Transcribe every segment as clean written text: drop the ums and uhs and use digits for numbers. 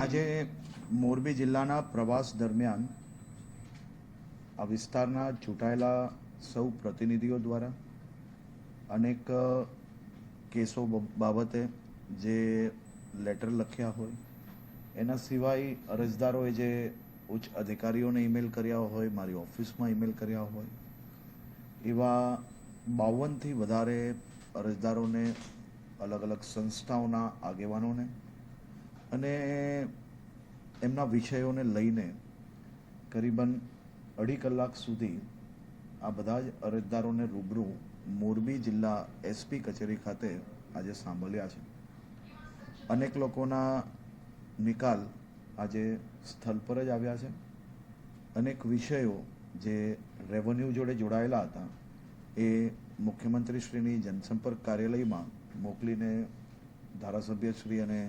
આજે મોરબી જિલ્લાના પ્રવાસ દરમિયાન આ વિસ્તારના ચૂંટાયેલા સૌ પ્રતિનિધિઓ દ્વારા અનેક કેસો બાબતે જે લેટર લખ્યા હોય, એના સિવાય અરજદારોએ જે ઉચ્ચ અધિકારીઓને ઈમેલ કર્યા હોય, મારી ઓફિસમાં ઈમેલ કર્યા હોય, એવા 52થી વધારે અરજદારોને, અલગ અલગ સંસ્થાઓના આગેવાનોને અને એમના વિષયોને લઈને કરીબન 2.5 કલાક સુધી આ બધા જ અરજદારોને રૂબરૂ મોરબી જિલ્લા એસપી કચેરી ખાતે આજે સાંભળ્યા છે. અનેક લોકોના નિકાલ આજે સ્થળ પર જ આવ્યા છે. અનેક વિષયો જે રેવન્યુ જોડે જોડાયેલા હતા એ મુખ્યમંત્રીશ્રીની જનસંપર્ક કાર્યાલયમાં મોકલીને ધારાસભ્યશ્રી અને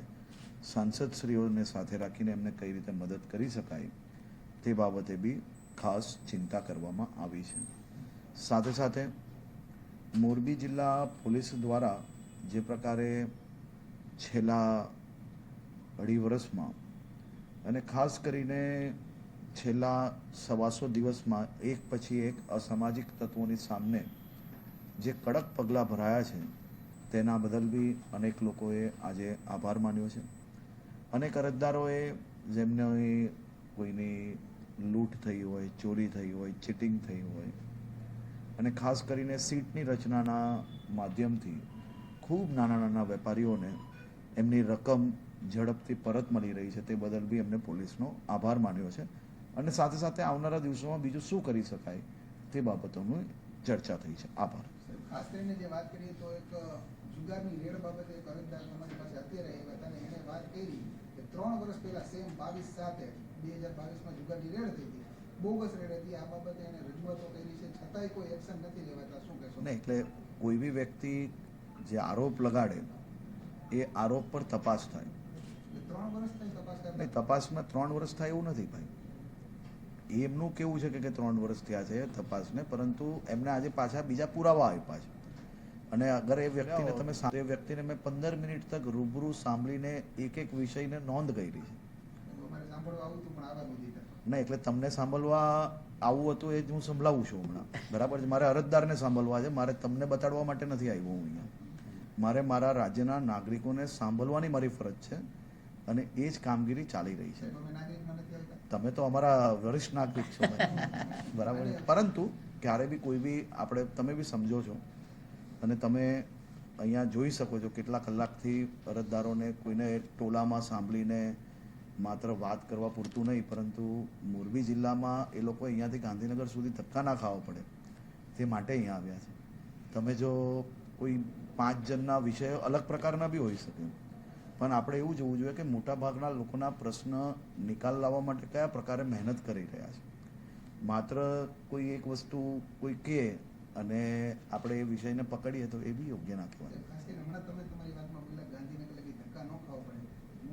સાંસદશ્રીઓને સાથે રાખીને એમને કઈ રીતે મદદ કરી શકાય તે બાબતે બી ખાસ ચિંતા કરવામાં આવી છે. સાથે સાથે મોરબી જિલ્લા પોલીસ દ્વારા જે પ્રકારે છેલ્લા 2.5 વર્ષમાં અને ખાસ કરીને છેલ્લા 125 દિવસમાં એક પછી એક અસામાજિક તત્વોની સામે જે કડક પગલાં ભરાયા છે તેના બદલ બી અનેક લોકોએ આજે આભાર માન્યો છે. અનેક અરજદારોએ જેમને કોઈની લૂંટ થઈ હોય, ચોરી થઈ હોય, ચીટિંગ થઈ હોય અને ખાસ કરીને સીટની રચનાના માધ્યમથી ખૂબ નાના નાના વેપારીઓને એમની રકમ ઝડપથી પરત મળી રહી છે તે બદલ બી એમને પોલીસનો આભાર માન્યો છે. અને સાથે સાથે આવનારા દિવસોમાં બીજું શું કરી શકાય તે બાબતોની ચર્ચા થઈ છે. આભાર. ખાસ કરીને જે વાત કરીએ તો એક જુગારની રેડ બાબતે એક અરજદાર તમારી પાસે અત્યારે આવ્યા હતા અને એને વાત કરી કે 3 વર્ષ પહેલા સેમ 22/7/2022માં જુગારની રેડ થઈ હતી, બોગસ રેડ હતી. આ બાબતે એને રજૂઆતો કરી છે, છતાંય કોઈ એક્શન નથી લેવાતા. શું કહેશો? નહીં, એટલે કોઈ બી વ્યક્તિ જે આરોપ લગાડે એ આરોપ પર તપાસ થાય. 3 વર્ષ થઈ તપાસ કરતા? નહીં, તપાસમાં 3 વર્ષ થાય એવું નથી ભાઈ. એમનું કેવું છે કે 3 વર્ષ થયા છે તપાસને, પરંતુ એમને આજે પાછા બીજા પુરાવા આપ્યા છે. અને અગર એ વ્યક્તિને મેં 15 મિનિટ તક રૂબરૂ સાંભળીને એક એક વિષયને નોંધ કરી છે. અમારે સાંભળવા આવું હતું પણ આવા નથી. નહીં, એટલે તમને સાંભળવા આવું હતું એ જ હું સંભળાવું છું હમણાં, બરાબર છે. મારે અરજદારને સાંભળવા છે, મારે તમને બતાડવા માટે નથી આવ્યો હું અહીંયા. મારે મારા રાજ્યના નાગરિકોને સાંભળવાની મારી ફરજ છે અને એ જ કામગીરી ચાલી રહી છે. તમે તો અમારા વરિષ્ઠ નાગરિક છો, બરાબર. પરંતુ ક્યારે બી કોઈ બી આપણે, તમે બી સમજો છો અને તમે અહીંયા જોઈ શકો છો કેટલા કલાકથી અરજદારોને કોઈને ટોલામાં સાંભળીને માત્ર વાત કરવા પૂરતું નહીં, પરંતુ મોરબી જિલ્લામાં એ લોકો અહીંયાથી ગાંધીનગર સુધી ધક્કા ના ખાવા પડે તે માટે અહીંયા આવ્યા છે. તમે જો કોઈ 5 જણના વિષયો અલગ પ્રકારના બી હોઈ શકે, પણ આપણે એવું જોવું જોઈએ કે મોટાભાગના લોકોના પ્રશ્ન નિકાલ લાવવા માટે કયા પ્રકારે મહેનત કરી રહ્યા છે. માત્ર કોઈ એક વસ્તુ કોઈ કહે અને આપણે એ વિષયને પકડીએ તો એ બી યોગ્ય ના કહેવાય. ખાસ કરીને હમણાં તમે તમારી વાતમાં બોલ્યા ગાંધીનગર લગી ધક્કા ન ખાવા પડે.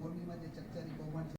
મોરબીમાં જે ચકચારી કૌભાંડ